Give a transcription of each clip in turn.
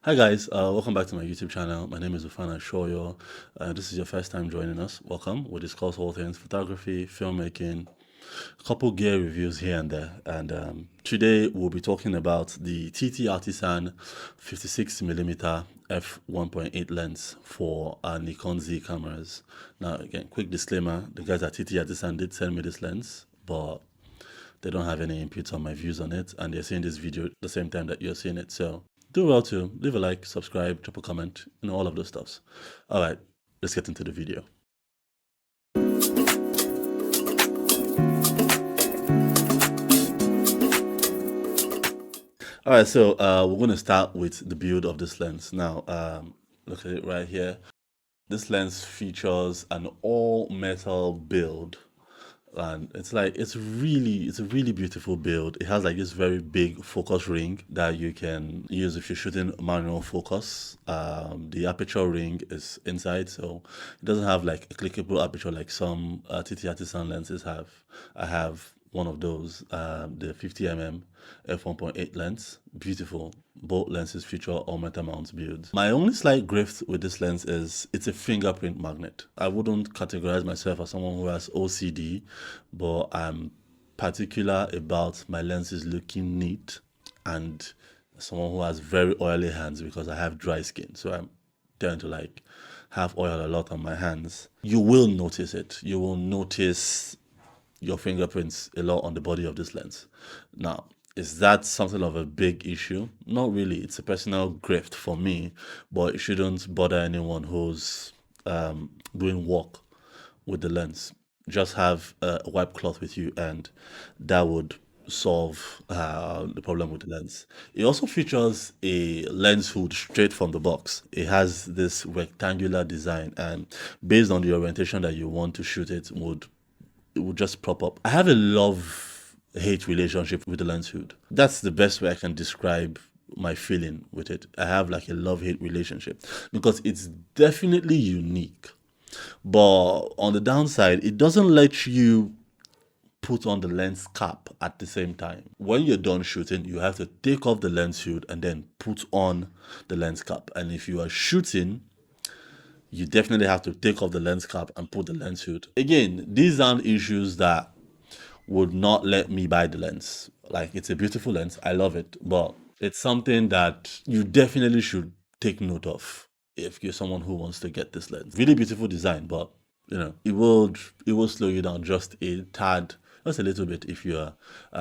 Hi guys, welcome back to my YouTube channel. My name is Ufana Shoyo. This is your first time joining us. Welcome. We discuss all things photography, filmmaking, a couple gear reviews here and there. And today we'll be talking about the TT Artisan 56mm f1.8 lens for our Nikon Z cameras. Now again, quick disclaimer, the guys at TT Artisan did send me this lens, but they don't have any input on my views on it, and they're seeing this video at the same time that you're seeing it. So do well to leave a like, subscribe, drop a comment, all of those stuffs. All right, let's get into the video. All right, so we're going to start with the build of this lens. Now, look at it right here. This lens features an all metal build, and it's a really beautiful build. It has like this very big focus ring that you can use if you're shooting manual focus. The aperture ring is inside, so it doesn't have like a clickable aperture like some TT Artisan lenses have. I have one of those, the 50mm f1.8 lens. Beautiful. Both lenses feature all metal mount builds. My only slight grift with this lens is it's a fingerprint magnet. I wouldn't categorize myself as someone who has OCD, but I'm particular about my lenses looking neat, and someone who has very oily hands because I have dry skin, so I'm tend to like have oil a lot on my hands. You will notice it. You will notice your fingerprints a lot on the body of this lens. Now, is that something of a big issue? Not really. It's a personal grift for me, but it shouldn't bother anyone who's doing work with the lens. Just have a wipe cloth with you, and that would solve the problem with the lens. It also features a lens hood straight from the box. It has this rectangular design, and based on the orientation that you want to shoot it would just prop up. I have a love-hate relationship with the lens hood. That's the best way I can describe my feeling with it. I have like a love-hate relationship because it's definitely unique. But on the downside, it doesn't let you put on the lens cap at the same time. When you're done shooting, you have to take off the lens hood and then put on the lens cap. And if you are shooting, you definitely have to take off the lens cap and put the lens hood. Again, these aren't issues that would not let me buy the lens. Like, it's a beautiful lens. I love it. But it's something that you definitely should take note of if you're someone who wants to get this lens. Really beautiful design, but it will slow you down just a tad, just a little bit if you're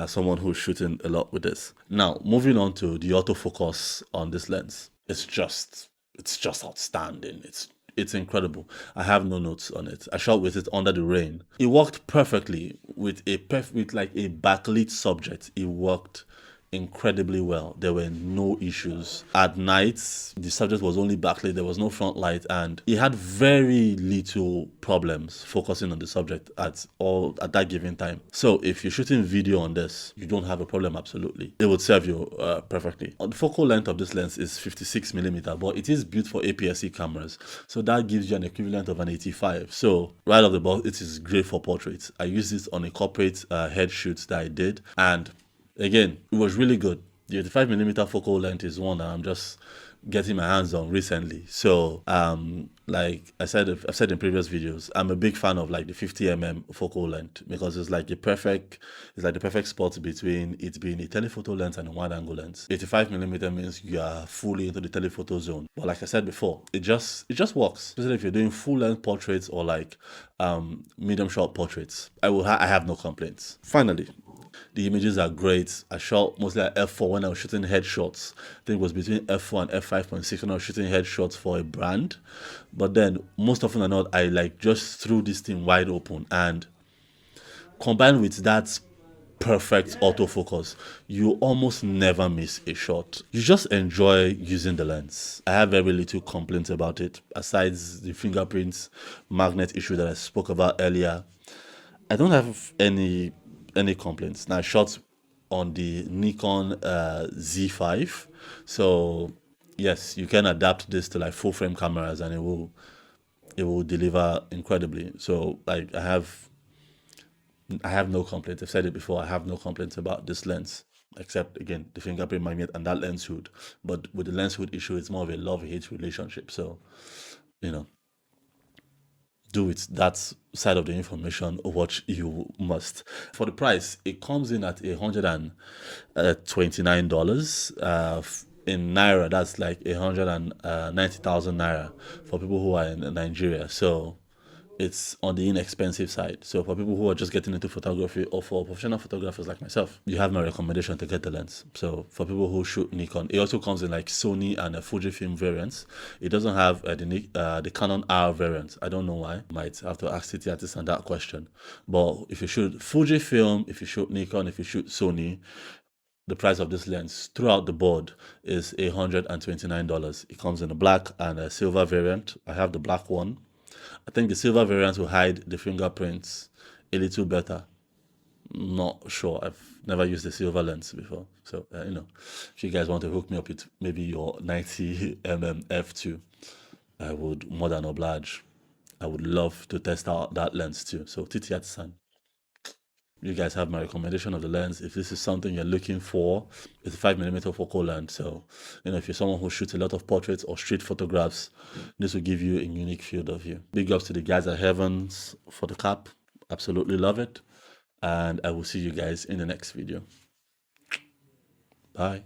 someone who's shooting a lot with this. Now, moving on to the autofocus on this lens. It's just outstanding. It's incredible. I have no notes on it. I shot with it under the rain. It worked perfectly with like a backlit subject. It worked incredibly well. There were no issues. At night, the subject was only backlit. There was no front light, and it had very little problems focusing on the subject at that given time. So if you're shooting video on this, you don't have a problem. Absolutely, it would serve you perfectly. The focal length of this lens is 56mm, but it is built for APS-C cameras, so that gives you an equivalent of an 85. So right off the box, it is great for portraits. I used this on a corporate head shoot that I did, and again, it was really good. The 85mm focal length is one that I'm just getting my hands on recently. So, like I've said in previous videos, I'm a big fan of like the 50mm focal length because it's like the perfect spot between it being a telephoto lens and a wide-angle lens. 85mm means you are fully into the telephoto zone. But like I said before, it just works, especially if you're doing full-length portraits or like medium-shot portraits. I have no complaints. Finally, the images are great. I shot mostly at f4 when I was shooting headshots. I think it was between f4 and f5.6 when I was shooting headshots for a brand. But then, most often than not, I like just threw this thing wide open. And combined with that perfect autofocus. You almost never miss a shot. You just enjoy using the lens. I have very little complaints about it, aside the fingerprints magnet issue that I spoke about earlier. I don't have any complaints. Now I shot on the Nikon Z5, so yes, you can adapt this to like full frame cameras, and it will deliver incredibly. So like I have no complaints. I've said it before. I have no complaints about this lens, except again the fingerprint magnet and that lens hood. But with the lens hood issue, it's more of a love-hate relationship. So you know, do with that side of the information what you must. For the price, it comes in at $129. In naira, that's like 190,000 naira for people who are in Nigeria. So it's on the inexpensive side. So for people who are just getting into photography, or for professional photographers like myself, you have my recommendation to get the lens. So for people who shoot Nikon, it also comes in like Sony and a Fujifilm variants. It doesn't have the Canon R variant. I don't know why. Might have to ask City Artist on that question. But if you shoot Fujifilm, if you shoot Nikon, if you shoot Sony, the price of this lens throughout the board is $129. It comes in a black and a silver variant. I have the black one. I think the silver variant will hide the fingerprints a little better. Not sure. I've never used the silver lens before. So, if you guys want to hook me up with maybe your 90mm f2, I would more than oblige. I would love to test out that lens too. So, Titi-san, you guys have my recommendation of the lens. If this is something you're looking for, it's a 5mm focal length. So, if you're someone who shoots a lot of portraits or street photographs, this will give you a unique field of view. Big ups to the guys at Heavens for the cap. Absolutely love it. And I will see you guys in the next video. Bye.